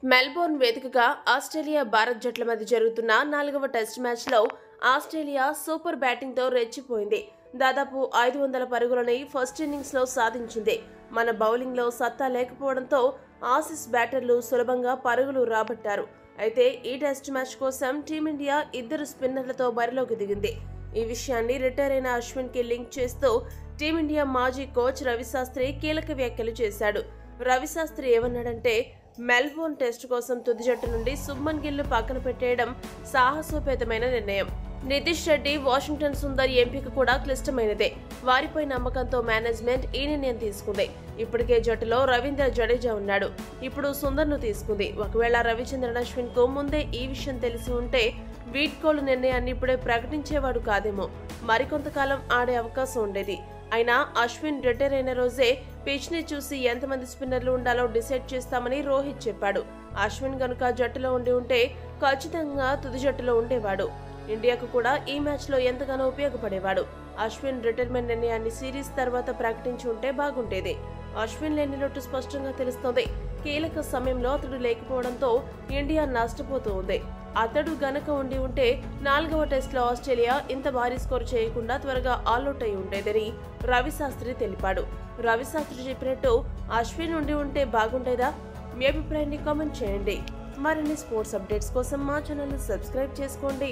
Melbourne వేదికగా Australia Bharat జట్ల మధ్య జరుగుతున్న 4వ టెస్ట్ మ్యాచ్లో ఆస్ట్రేలియా సూపర్ బ్యాటింగ్తో రెచ్చిపోయింది. దాదాపు 500 పరుగులని ఫస్ట్ ఇన్నింగ్స్లో సాధించింది. మన బౌలింగ్లో సత్తా లేకపోవడంతో ఆసీస్ బ్యాటర్లు సులభంగా పరుగులు రాబట్టారు. అయితే ఈ టెస్ట్ మ్యాచ్ కోసం టీమిండియా 2 స్పిన్నర్లతో బరిలోకి దిగింది. ఈ విషయాన్ని రిటైర్ అయిన అశ్విన్కి లింక్ చేస్తూ టీమిండియా మాజీ కోచ్ రవిశాస్త్రి కీలక వ్యాఖ్యలు చేశాడు. రవిశాస్త్రి ఏమన్నాడంటే, మెల్బోర్న్ టెస్ట్ కోసం తుది జట్టు నుండి శుభ్మన్ గిల్ను పక్కన పెట్టేయడం సాహసోపేతమైన నిర్ణయం. నితీష్ రెడ్డి, వాషింగ్టన్ సుందర్ ఎంపిక కూడా క్లిష్టమైనదే. వారిపై నమ్మకంతో మేనేజ్మెంట్ ఈ నిర్ణయం తీసుకుంది. ఇప్పటికే జట్టులో రవీంద్ర జడేజా ఉన్నాడు. ఇప్పుడు సుందర్ను తీసుకుంది. ఒకవేళ రవిచంద్రన్ అశ్విన్ కు ముందే ఈ విషయం తెలిసి ఉంటే వీడ్కోలు నిర్ణయాన్ని ఇప్పుడే ప్రకటించేవాడు కాదేమో. మరికొంతకాలం ఆడే అవకాశం ఉండేది. అయినా అశ్విన్ రిటైర్ అయిన రోజే పిచ్ ని చూసి ఎంతమంది స్పిన్నర్లు ఉండాలో డిసైడ్ చేస్తామని రోహిత్ చెప్పాడు. అశ్విన్ గనుక జట్టులో ఉండి ఉంటే ఖచ్చితంగా తుది జట్టులో ఉండేవాడు. ఇండియాకు కూడా ఈ మ్యాచ్ లో ఎంతగానో ఉపయోగపడేవాడు. అశ్విన్ రిటైర్మెంట్ నిర్ణయాన్ని సిరీస్ తర్వాత ప్రకటించి ఉంటే బాగుండేది. అశ్విన్ లేని లోటు స్పష్టంగా తెలుస్తోంది. కీలక సమయంలో అతడు లేకపోవడంతో ఇండియా నష్టపోతూ ఉంది. అతడు గనక ఉండి ఉంటే 4వ టెస్ట్లో ఆస్ట్రేలియా ఇంత భారీ స్కోర్ చేయకుండా త్వరగా ఆల్అౌట్ అయి ఉండేదని రవిశాస్త్రి తెలిపాడు. రవిశాస్త్రి చెప్పినట్టు అశ్విన్ ఉండి ఉంటే బాగుండేదా? మీ అభిప్రాయాన్ని కామెంట్ చేయండి. మరిన్ని స్పోర్ట్స్ అప్డేట్స్ కోసం మా ఛానల్ని సబ్స్క్రైబ్ చేసుకోండి.